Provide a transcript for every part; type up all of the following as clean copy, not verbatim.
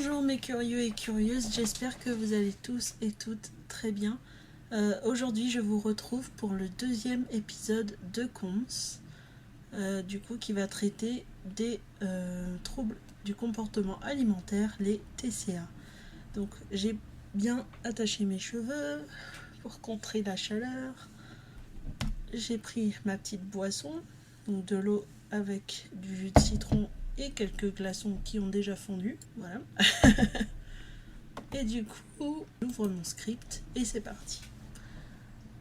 Bonjour mes curieux et curieuses, j'espère que vous allez tous et toutes très bien. Aujourd'hui je vous retrouve pour le deuxième épisode de Cons, qui va traiter des troubles du comportement alimentaire, les TCA. Donc j'ai bien attaché mes cheveux pour contrer la chaleur. J'ai pris ma petite boisson, donc de l'eau avec du jus de citron et quelques glaçons qui ont déjà fondu, voilà. Et du coup, j'ouvre mon script et c'est parti.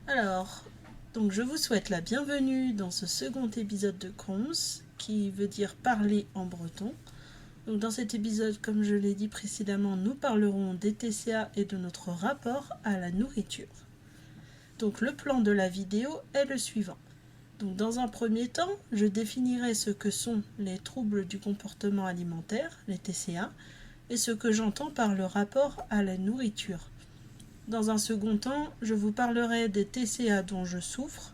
Alors, donc je vous souhaite la bienvenue dans ce second épisode de Cons, qui veut dire parler en breton. Donc dans cet épisode, comme je l'ai dit précédemment, nous parlerons des TCA et de notre rapport à la nourriture. Donc le plan de la vidéo est le suivant. Donc dans un premier temps, je définirai ce que sont les troubles du comportement alimentaire, les TCA, et ce que j'entends par le rapport à la nourriture. Dans un second temps, je vous parlerai des TCA dont je souffre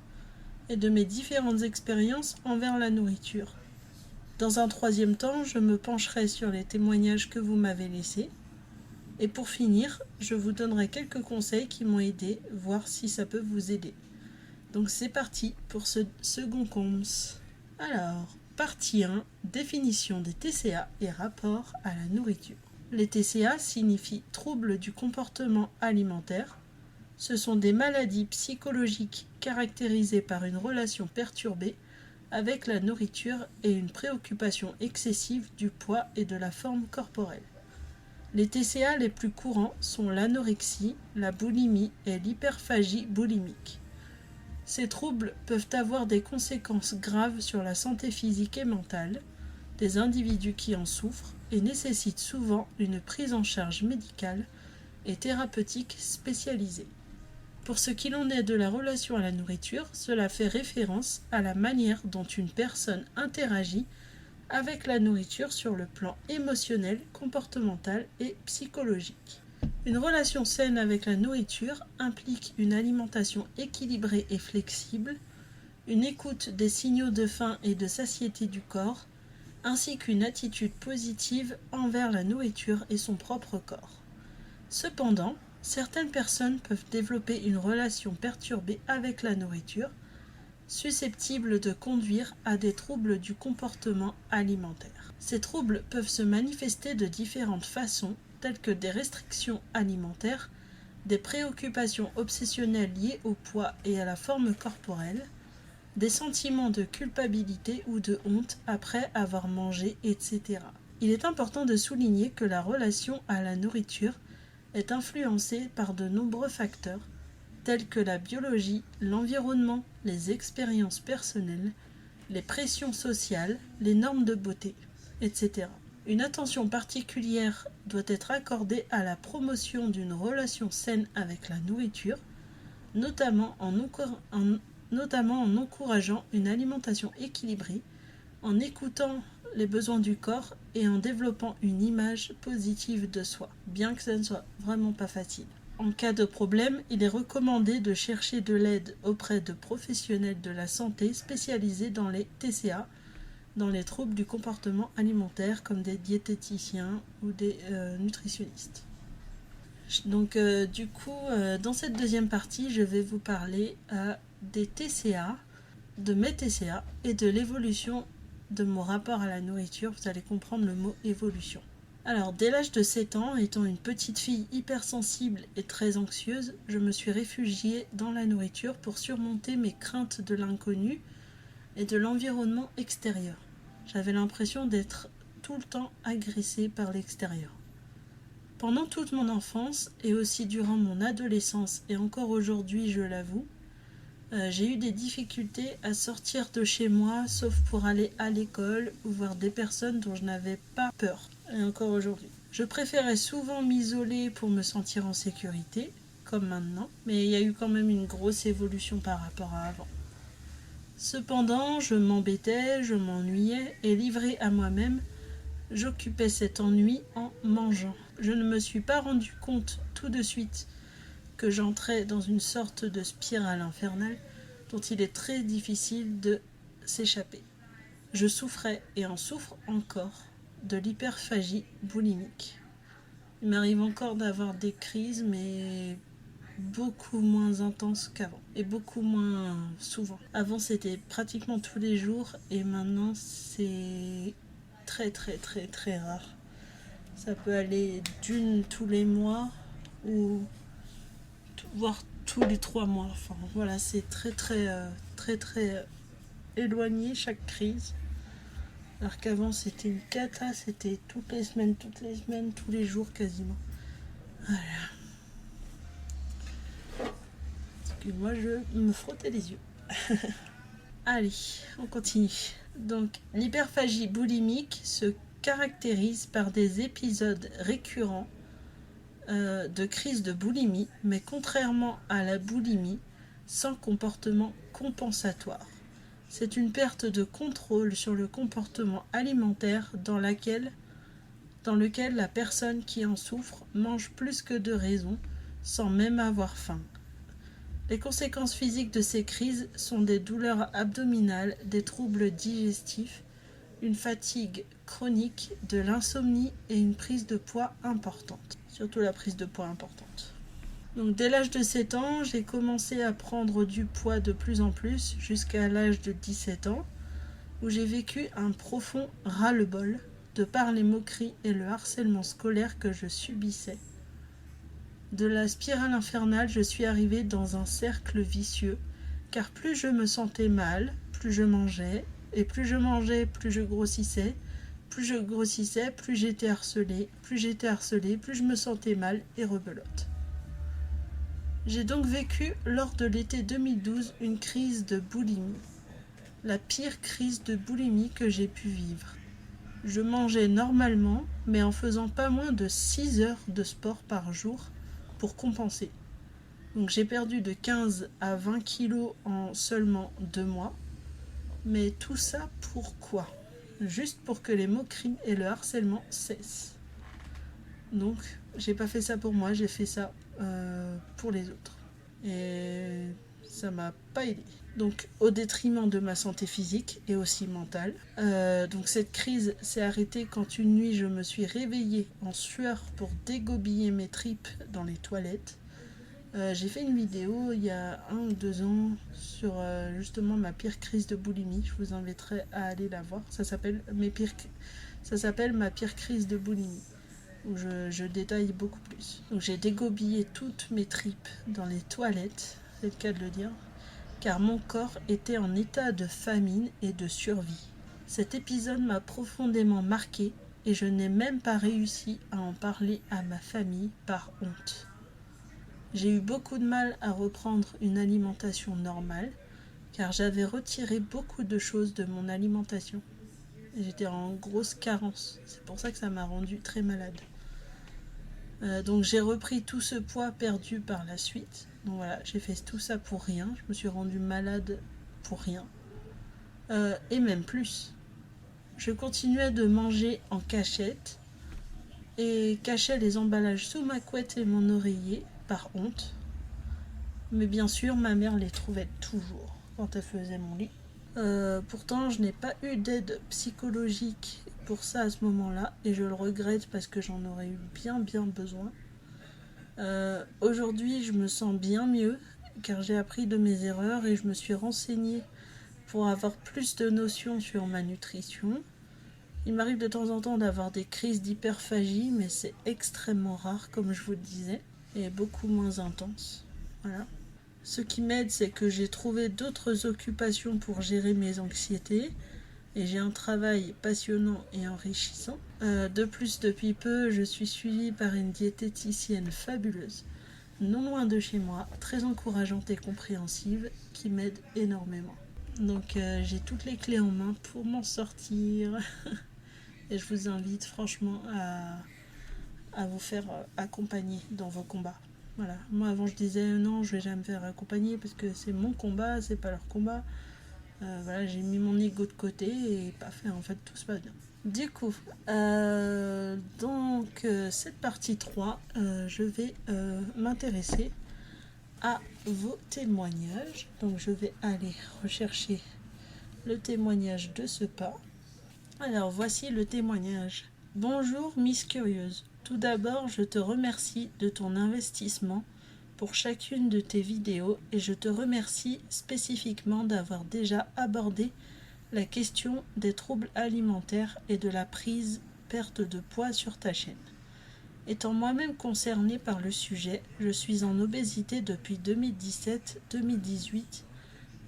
et de mes différentes expériences envers la nourriture. Dans un troisième temps, je me pencherai sur les témoignages que vous m'avez laissés. Et pour finir, je vous donnerai quelques conseils qui m'ont aidé, voir si ça peut vous aider. Donc c'est parti pour ce second Cons. Alors, partie 1, définition des TCA et rapport à la nourriture. Les TCA signifient troubles du comportement alimentaire. Ce sont des maladies psychologiques caractérisées par une relation perturbée avec la nourriture et une préoccupation excessive du poids et de la forme corporelle. Les TCA les plus courants sont l'anorexie, la boulimie et l'hyperphagie boulimique. Ces troubles peuvent avoir des conséquences graves sur la santé physique et mentale des individus qui en souffrent et nécessitent souvent une prise en charge médicale et thérapeutique spécialisée. Pour ce qu'il en est de la relation à la nourriture, cela fait référence à la manière dont une personne interagit avec la nourriture sur le plan émotionnel, comportemental et psychologique. Une relation saine avec la nourriture implique une alimentation équilibrée et flexible, une écoute des signaux de faim et de satiété du corps, ainsi qu'une attitude positive envers la nourriture et son propre corps. Cependant, certaines personnes peuvent développer une relation perturbée avec la nourriture, susceptible de conduire à des troubles du comportement alimentaire. Ces troubles peuvent se manifester de différentes façons, telles que des restrictions alimentaires, des préoccupations obsessionnelles liées au poids et à la forme corporelle, des sentiments de culpabilité ou de honte après avoir mangé, etc. Il est important de souligner que la relation à la nourriture est influencée par de nombreux facteurs, tels que la biologie, l'environnement, les expériences personnelles, les pressions sociales, les normes de beauté, etc. Une attention particulière doit être accordée à la promotion d'une relation saine avec la nourriture, notamment en encourageant une alimentation équilibrée, en écoutant les besoins du corps et en développant une image positive de soi, bien que ça ne soit vraiment pas facile. En cas de problème, il est recommandé de chercher de l'aide auprès de professionnels de la santé spécialisés dans les TCA, dans les troubles du comportement alimentaire comme des diététiciens ou des nutritionnistes. Donc dans cette deuxième partie, je vais vous parler des TCA, de mes TCA et de l'évolution de mon rapport à la nourriture. Vous allez comprendre le mot évolution. Alors, dès l'âge de 7 ans, étant une petite fille hypersensible et très anxieuse, je me suis réfugiée dans la nourriture pour surmonter mes craintes de l'inconnu et de l'environnement extérieur. J'avais l'impression d'être tout le temps agressée par l'extérieur. Pendant toute mon enfance et aussi durant mon adolescence et encore aujourd'hui, je l'avoue, j'ai eu des difficultés à sortir de chez moi, sauf pour aller à l'école ou voir des personnes dont je n'avais pas peur, et encore aujourd'hui. Je préférais souvent m'isoler pour me sentir en sécurité, comme maintenant, mais il y a eu quand même une grosse évolution par rapport à avant. Cependant, je m'embêtais, je m'ennuyais, et livrée à moi-même, j'occupais cet ennui en mangeant. Je ne me suis pas rendu compte tout de suite que j'entrais dans une sorte de spirale infernale dont il est très difficile de s'échapper. Je souffrais et en souffre encore de l'hyperphagie boulimique. Il m'arrive encore d'avoir des crises, mais beaucoup moins intenses qu'avant et beaucoup moins souvent. Avant, c'était pratiquement tous les jours et maintenant, c'est très très très très rare. Ça peut aller d'une tous les mois ou voire tous les 3 mois. Enfin voilà, c'est très éloigné chaque crise. Alors qu'avant c'était une cata, c'était toutes les semaines, tous les jours quasiment. Voilà. Excuse-moi, je me frottais les yeux. Allez, on continue. Donc, l'hyperphagie boulimique se caractérise par des épisodes récurrents de crise de boulimie, mais contrairement à la boulimie, sans comportement compensatoire. C'est une perte de contrôle sur le comportement alimentaire dans lequel la personne qui en souffre mange plus que de raison, sans même avoir faim. Les conséquences physiques de ces crises sont des douleurs abdominales, des troubles digestifs, une fatigue chronique, de l'insomnie et une prise de poids importante. Surtout la prise de poids importante. Donc dès l'âge de 7 ans, j'ai commencé à prendre du poids de plus en plus jusqu'à l'âge de 17 ans, où j'ai vécu un profond ras-le-bol de par les moqueries et le harcèlement scolaire que je subissais. De la spirale infernale, je suis arrivée dans un cercle vicieux, car plus je me sentais mal, plus je mangeais, et plus je mangeais, plus je grossissais, plus j'étais harcelée, plus je me sentais mal et rebelote. J'ai donc vécu lors de l'été 2012 une crise de boulimie, la pire crise de boulimie que j'ai pu vivre. Je mangeais normalement, mais en faisant pas moins de 6 heures de sport par jour pour compenser. Donc j'ai perdu de 15 à 20 kilos en seulement 2 mois. Mais tout ça pourquoi ? Juste pour que les moqueries et le harcèlement cessent. Donc j'ai pas fait ça pour moi, j'ai fait ça pour les autres. Et ça m'a pas aidé. Donc au détriment de ma santé physique et aussi mentale. Donc cette crise s'est arrêtée quand une nuit je me suis réveillée en sueur pour dégobiller mes tripes dans les toilettes. J'ai fait une vidéo il y a 1 ou 2 ans sur justement ma pire crise de boulimie. Je vous inviterai à aller la voir. Ça s'appelle ma pire crise de boulimie, où je détaille beaucoup plus. Donc j'ai dégobillé toutes mes tripes dans les toilettes, c'est le cas de le dire, car mon corps était en état de famine et de survie. Cet épisode m'a profondément marqué et je n'ai même pas réussi à en parler à ma famille par honte. J'ai eu beaucoup de mal à reprendre une alimentation normale, car j'avais retiré beaucoup de choses de mon alimentation. J'étais en grosse carence, c'est pour ça que ça m'a rendue très malade. Donc j'ai repris tout ce poids perdu par la suite. Donc voilà, j'ai fait tout ça pour rien, je me suis rendue malade pour rien. Et même plus. Je continuais de manger en cachette et cachais les emballages sous ma couette et mon oreiller, par honte. Mais bien sûr, ma mère les trouvait toujours quand elle faisait mon lit. Pourtant, je n'ai pas eu d'aide psychologique pour ça à ce moment-là, et je le regrette parce que j'en aurais eu bien besoin. Aujourd'hui, je me sens bien mieux, car j'ai appris de mes erreurs et je me suis renseignée pour avoir plus de notions sur ma nutrition. Il m'arrive de temps en temps d'avoir des crises d'hyperphagie, mais c'est extrêmement rare, comme je vous le disais, et beaucoup moins intense. Voilà. Ce qui m'aide, c'est que j'ai trouvé d'autres occupations pour gérer mes anxiétés, et j'ai un travail passionnant et enrichissant. De plus, depuis peu, je suis suivie par une diététicienne fabuleuse, non loin de chez moi, très encourageante et compréhensive, qui m'aide énormément. Donc j'ai toutes les clés en main pour m'en sortir. Et je vous invite franchement à vous faire accompagner dans vos combats. Voilà. Moi avant je disais non, je vais jamais me faire accompagner parce que c'est mon combat, c'est pas leur combat. Voilà, j'ai mis mon ego de côté et paf, en fait tout se passe bien. Du coup, cette partie 3, je vais m'intéresser à vos témoignages. Donc je vais aller rechercher le témoignage de ce pas. Alors voici le témoignage. Bonjour Miss Curieuse. Tout d'abord, je te remercie de ton investissement pour chacune de tes vidéos et je te remercie spécifiquement d'avoir déjà abordé la question des troubles alimentaires et de la perte de poids sur ta chaîne. Étant moi-même concernée par le sujet, je suis en obésité depuis 2017-2018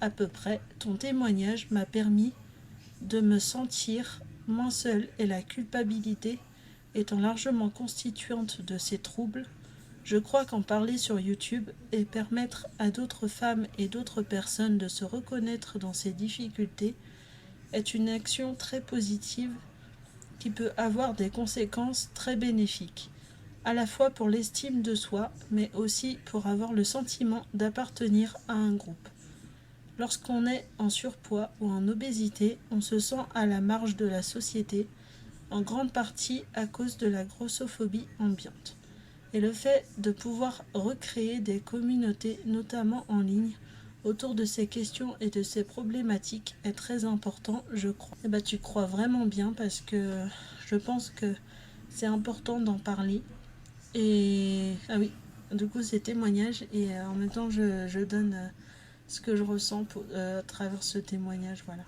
à peu près. Ton témoignage m'a permis de me sentir moins seule et la culpabilité étant largement constituante de ces troubles, je crois qu'en parler sur YouTube et permettre à d'autres femmes et d'autres personnes de se reconnaître dans ces difficultés est une action très positive qui peut avoir des conséquences très bénéfiques, à la fois pour l'estime de soi, mais aussi pour avoir le sentiment d'appartenir à un groupe. Lorsqu'on est en surpoids ou en obésité, on se sent à la marge de la société, en grande partie à cause de la grossophobie ambiante. Et le fait de pouvoir recréer des communautés, notamment en ligne, autour de ces questions et de ces problématiques est très important, je crois. Et tu crois vraiment bien parce que je pense que c'est important d'en parler. Et ah oui, du coup ces témoignages et en même temps je donne ce que je ressens à travers ce témoignage, voilà.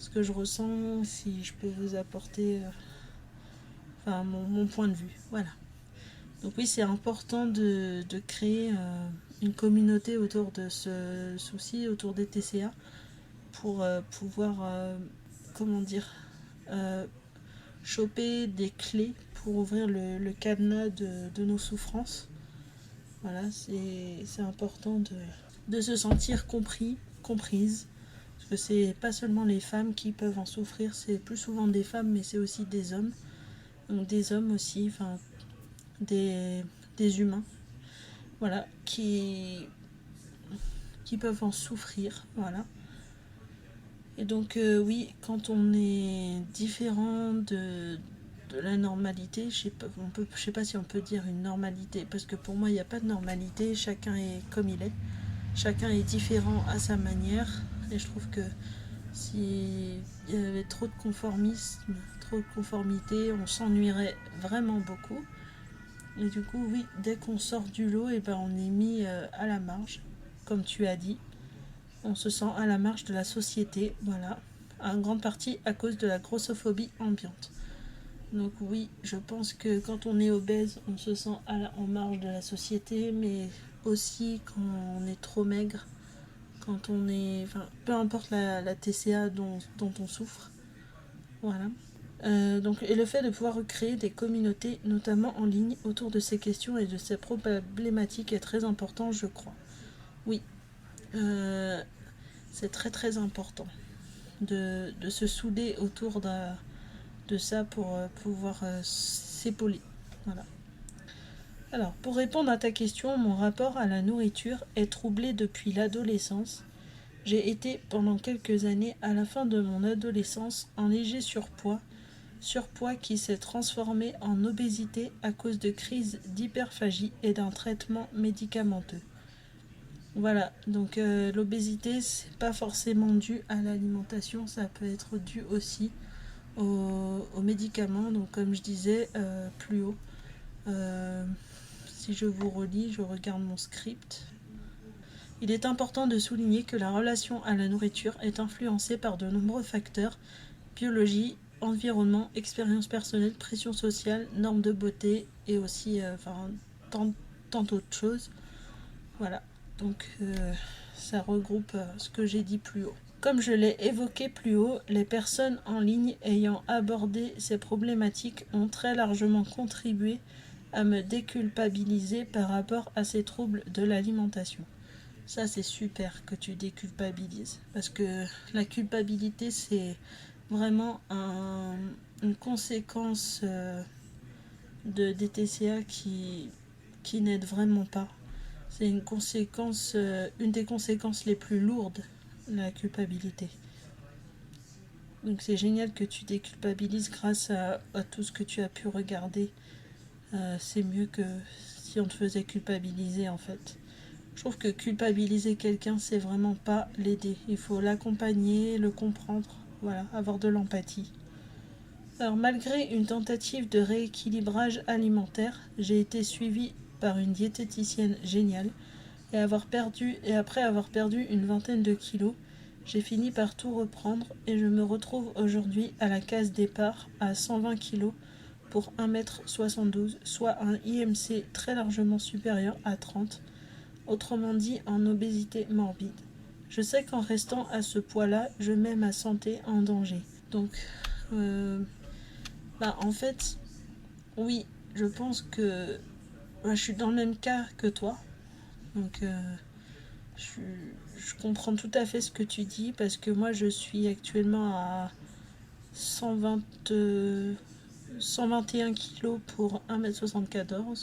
Ce que je ressens, si je peux vous apporter mon point de vue, voilà. Donc oui, c'est important de créer une communauté autour de ce souci, autour des TCA, pour pouvoir, choper des clés pour ouvrir le cadenas de nos souffrances. Voilà, c'est important de se sentir comprise, parce que c'est pas seulement les femmes qui peuvent en souffrir, c'est plus souvent des femmes, mais c'est aussi des hommes. Donc des hommes aussi, des humains, voilà, qui peuvent en souffrir, voilà. Et donc oui, quand on est différent de la normalité, je sais pas si on peut dire une normalité, parce que pour moi il n'y a pas de normalité, chacun est comme il est, chacun est différent à sa manière, et je trouve que s'il y avait trop de conformisme, trop de conformité, on s'ennuierait vraiment beaucoup. Et du coup, oui, dès qu'on sort du lot, on est mis à la marge, comme tu as dit. On se sent à la marge de la société, voilà, en grande partie à cause de la grossophobie ambiante. Donc oui, je pense que quand on est obèse, on se sent en marge de la société, mais aussi quand on est trop maigre, quand on est... peu importe la TCA dont on souffre, voilà. Et le fait de pouvoir recréer des communautés, notamment en ligne, autour de ces questions et de ces problématiques est très important, je crois. Oui, c'est très très important de se souder autour de ça pour pouvoir s'épauler. Voilà. Alors, pour répondre à ta question, mon rapport à la nourriture est troublé depuis l'adolescence. J'ai été pendant quelques années, à la fin de mon adolescence, en léger surpoids qui s'est transformé en obésité à cause de crises d'hyperphagie et d'un traitement médicamenteux. Voilà, donc l'obésité, c'est pas forcément dû à l'alimentation, ça peut être dû aussi aux médicaments, donc comme je disais plus haut. Si je vous relis, je regarde mon script. Il est important de souligner que la relation à la nourriture est influencée par de nombreux facteurs, biologie, environnement, expérience personnelle, pression sociale, normes de beauté et aussi tant d'autres choses. Voilà, donc ça regroupe ce que j'ai dit plus haut. Comme je l'ai évoqué plus haut, les personnes en ligne ayant abordé ces problématiques ont très largement contribué à me déculpabiliser par rapport à ces troubles de l'alimentation. Ça, c'est super que tu déculpabilises, parce que la culpabilité, c'est vraiment une conséquence des TCA qui n'aide vraiment pas. C'est une des conséquences les plus lourdes, la culpabilité. Donc c'est génial que tu déculpabilises grâce à tout ce que tu as pu regarder. C'est mieux que si on te faisait culpabiliser, en fait. Je trouve que culpabiliser quelqu'un, c'est vraiment pas l'aider. Il faut l'accompagner, le comprendre, voilà, avoir de l'empathie. Alors malgré une tentative de rééquilibrage alimentaire, j'ai été suivie par une diététicienne géniale et après avoir perdu une vingtaine de kilos, j'ai fini par tout reprendre et je me retrouve aujourd'hui à la case départ à 120 kilos pour 1,72 m, soit un IMC très largement supérieur à 30, autrement dit en obésité morbide. Je sais qu'en restant à ce poids-là, je mets ma santé en danger. Donc, en fait, oui, je pense que je suis dans le même cas que toi. Donc, je, je comprends tout à fait ce que tu dis parce que moi, je suis actuellement à 120, 121 kg pour 1,74 m.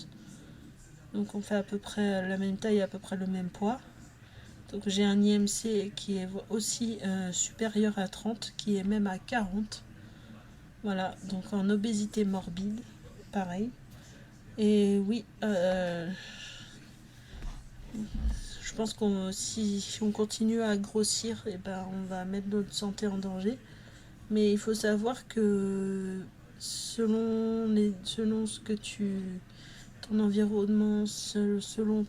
Donc on fait à peu près la même taille, à peu près le même poids. Donc j'ai un IMC qui est aussi supérieur à 30, qui est même à 40. Voilà, donc en obésité morbide, pareil. Et oui, je pense que si on continue à grossir, on va mettre notre santé en danger. Mais il faut savoir que selon ce que ton environnement, selon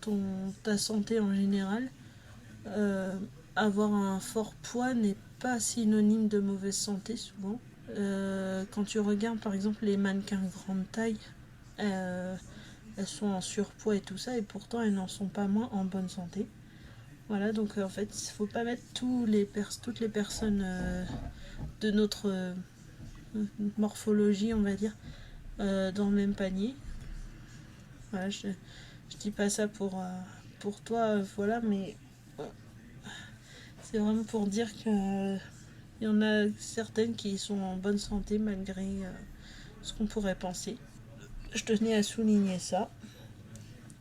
ta santé en général, avoir un fort poids n'est pas synonyme de mauvaise santé souvent. Quand tu regardes par exemple les mannequins grande taille, elles sont en surpoids et tout ça, et pourtant elles n'en sont pas moins en bonne santé. Voilà, donc en fait, il ne faut pas mettre toutes les personnes de notre morphologie, on va dire, dans le même panier. Voilà, je dis pas ça pour toi, voilà, mais c'est vraiment pour dire que il y en a certaines qui sont en bonne santé malgré ce qu'on pourrait penser. Je tenais à souligner ça.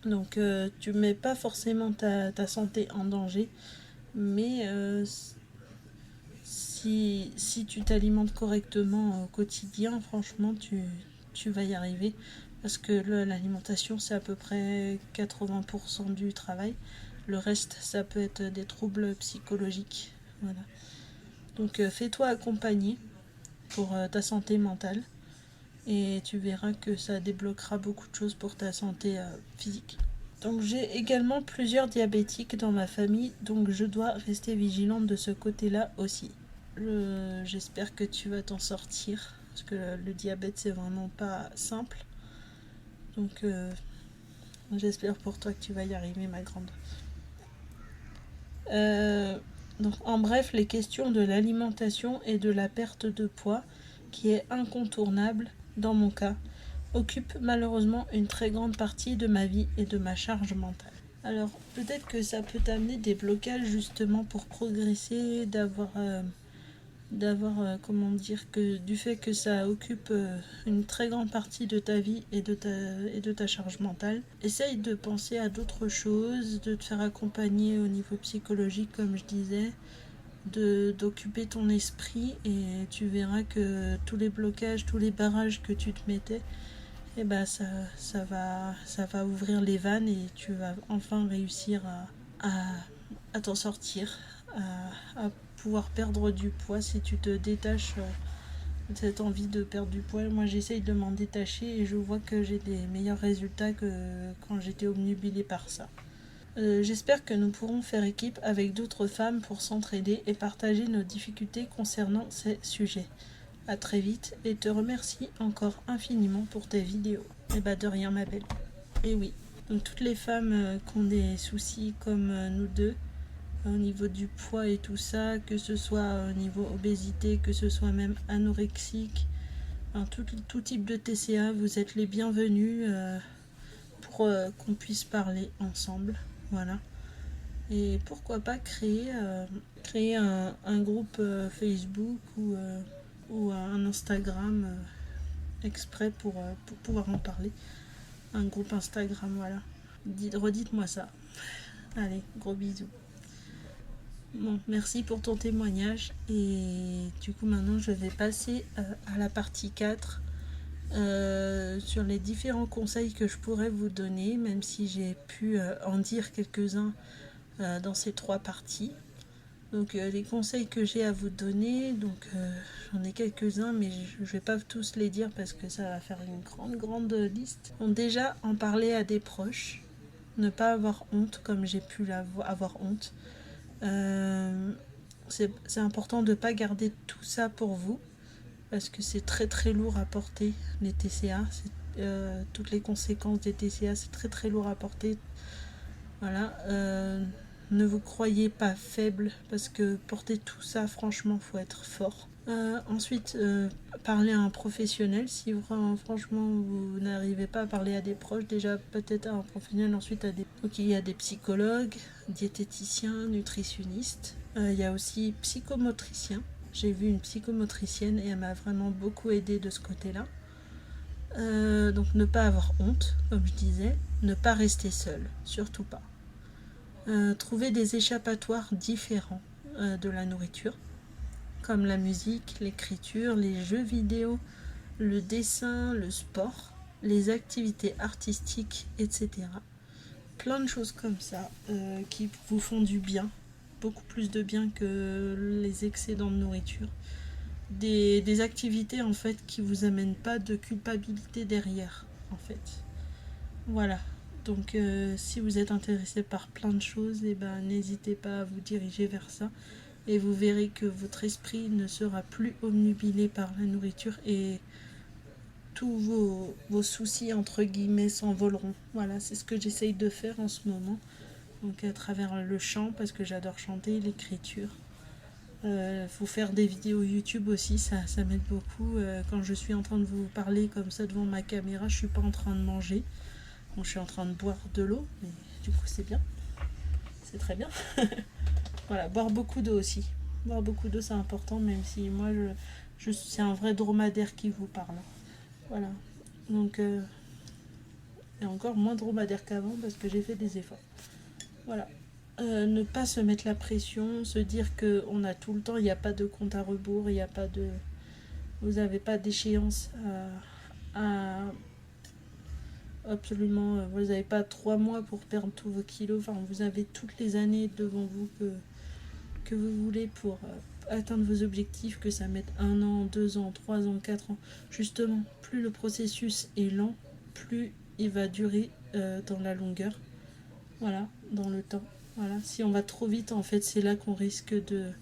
Donc tu mets pas forcément ta santé en danger, mais si tu t'alimentes correctement au quotidien, franchement, tu vas y arriver. Parce que l'alimentation, c'est à peu près 80% du travail. Le reste, ça peut être des troubles psychologiques. Voilà. Donc fais-toi accompagner pour ta santé mentale. Et tu verras que ça débloquera beaucoup de choses pour ta santé physique. Donc j'ai également plusieurs diabétiques dans ma famille, donc je dois rester vigilante de ce côté-là aussi. J'espère que tu vas t'en sortir, parce que le diabète c'est vraiment pas simple. Donc j'espère pour toi que tu vas y arriver, ma grande. Donc en bref, les questions de l'alimentation et de la perte de poids, qui est incontournable dans mon cas, occupe malheureusement une très grande partie de ma vie et de ma charge mentale. Alors peut-être que ça peut t'amener des blocages justement pour progresser, comment dire, que du fait que ça occupe une très grande partie de ta vie et de ta charge mentale. Essaye de penser à d'autres choses, de te faire accompagner au niveau psychologique comme je disais, d'occuper ton esprit, et tu verras que tous les blocages, tous les barrages que tu te mettais, ça va ouvrir les vannes et tu vas enfin réussir à t'en sortir, à pouvoir perdre du poids si tu te détaches de cette envie de perdre du poids. Moi j'essaye de m'en détacher et je vois que j'ai des meilleurs résultats que quand j'étais obnubilée par ça. J'espère que nous pourrons faire équipe avec d'autres femmes pour s'entraider et partager nos difficultés concernant ces sujets. À très vite et te remercie encore infiniment pour tes vidéos. Et de rien, ma belle. Et oui, donc toutes les femmes qui ont des soucis comme nous deux, au niveau du poids et tout ça, que ce soit au niveau obésité, que ce soit même anorexique, tout type de TCA, vous êtes les bienvenus pour qu'on puisse parler ensemble. Voilà. Et pourquoi pas créer un groupe Facebook ou un Instagram exprès pour pouvoir en parler. Un groupe Instagram, voilà. Redites-moi ça. Allez, gros bisous. Bon, merci pour ton témoignage. Et du coup, maintenant, je vais passer à la partie 4 sur les différents conseils que je pourrais vous donner, même si j'ai pu en dire quelques-uns dans ces 3 parties. Donc les conseils que j'ai à vous donner, donc j'en ai quelques-uns, mais je ne vais pas tous les dire parce que ça va faire une grande liste. Donc déjà, en parler à des proches, ne pas avoir honte comme j'ai pu avoir honte. C'est important de ne pas garder tout ça pour vous parce que c'est très très lourd à porter, les TCA. Toutes les conséquences des TCA, c'est très très lourd à porter. Voilà. Ne vous croyez pas faible parce que porter tout ça, franchement, faut être fort. Ensuite, parler à un professionnel si vraiment, franchement vous n'arrivez pas à parler à des proches, déjà peut-être à un professionnel, ensuite donc il y a des psychologues, diététiciens, nutritionnistes. Il y a aussi psychomotriciens. J'ai vu une psychomotricienne et elle m'a vraiment beaucoup aidée de ce côté-là. Donc ne pas avoir honte, comme je disais, ne pas rester seul, surtout pas. Trouver des échappatoires différents de la nourriture, comme la musique, l'écriture, les jeux vidéo, le dessin, le sport, les activités artistiques, etc. Plein de choses comme ça qui vous font du bien, beaucoup plus de bien que les excédents de nourriture. Des activités en fait qui vous amènent pas de culpabilité derrière, en fait. Voilà. Donc si vous êtes intéressé par plein de choses, n'hésitez pas à vous diriger vers ça. Et vous verrez que votre esprit ne sera plus obnubilé par la nourriture et tous vos soucis, entre guillemets, s'envoleront. Voilà, c'est ce que j'essaye de faire en ce moment. Donc à travers le chant, parce que j'adore chanter, l'écriture. Faut faire des vidéos YouTube aussi, ça m'aide beaucoup. Quand je suis en train de vous parler comme ça devant ma caméra, je suis pas en train de manger. Bon, je suis en train de boire de l'eau, mais du coup c'est bien. C'est très bien. Voilà, boire beaucoup d'eau aussi. Boire beaucoup d'eau, c'est important, même si moi, c'est un vrai dromadaire qui vous parle. Voilà. Donc, et encore moins dromadaire qu'avant parce que j'ai fait des efforts. Voilà. Ne pas se mettre la pression, se dire qu'on a tout le temps, il n'y a pas de compte à rebours, il n'y a pas de... Vous n'avez pas d'échéance à absolument... Vous n'avez pas 3 mois pour perdre tous vos kilos. Enfin, vous avez toutes les années devant vous que vous voulez pour atteindre vos objectifs, que ça mette 1 an, 2 ans, 3 ans, 4 ans. Justement, plus le processus est lent, plus il va durer dans la longueur. Voilà, dans le temps. Voilà. Si on va trop vite, en fait, c'est là qu'on risque de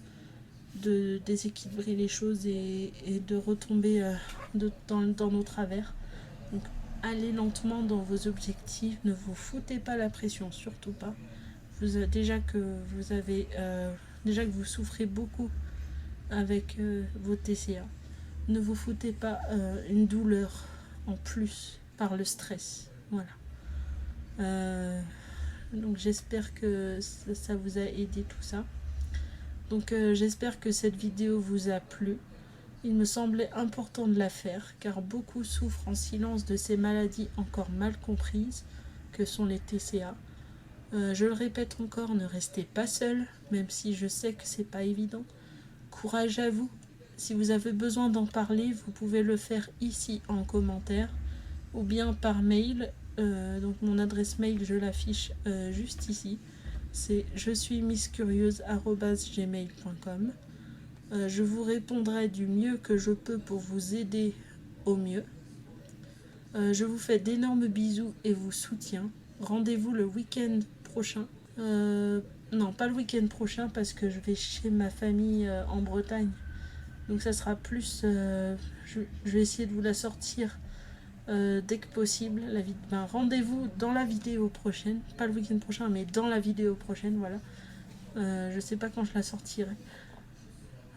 déséquilibrer les choses et de retomber dans nos travers. Donc, allez lentement dans vos objectifs, ne vous foutez pas la pression, surtout pas. Déjà que vous souffrez beaucoup avec vos TCA, ne vous foutez pas une douleur en plus par le stress. Voilà. Donc j'espère que ça vous a aidé tout ça. Donc j'espère que cette vidéo vous a plu. Il me semblait important de la faire car beaucoup souffrent en silence de ces maladies encore mal comprises que sont les TCA. Je le répète encore, ne restez pas seul, même si je sais que c'est pas évident. Courage à vous. Si vous avez besoin d'en parler, vous pouvez le faire ici en commentaire ou bien par mail. Donc mon adresse mail, je l'affiche juste ici. C'est je-suis-miss-curieuse@gmail.com. Je vous répondrai du mieux que je peux pour vous aider au mieux. Je vous fais d'énormes bisous et vous soutiens. Rendez-vous le week-end prochain. Non, pas le week-end prochain parce que je vais chez ma famille en Bretagne. Donc ça sera plus... je vais essayer de vous la sortir dès que possible. Rendez-vous dans la vidéo prochaine. Pas le week-end prochain, mais dans la vidéo prochaine, voilà. Je sais pas quand je la sortirai.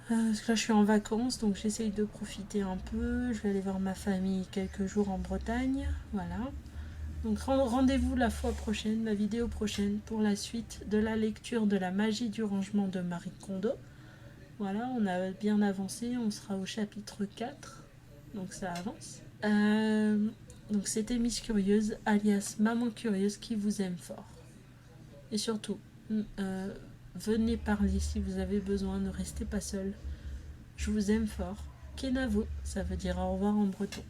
Parce que là je suis en vacances, donc j'essaye de profiter un peu. Je vais aller voir ma famille quelques jours en Bretagne. Voilà. Donc rendez-vous la fois prochaine, la vidéo prochaine, pour la suite de la lecture de La magie du rangement de Marie Kondo. Voilà, on a bien avancé, on sera au chapitre 4, donc ça avance. Donc c'était Miss Curieuse, alias Maman Curieuse, qui vous aime fort. Et surtout, venez parler si vous avez besoin, ne restez pas seul. Je vous aime fort. Kenavo, ça veut dire au revoir en breton.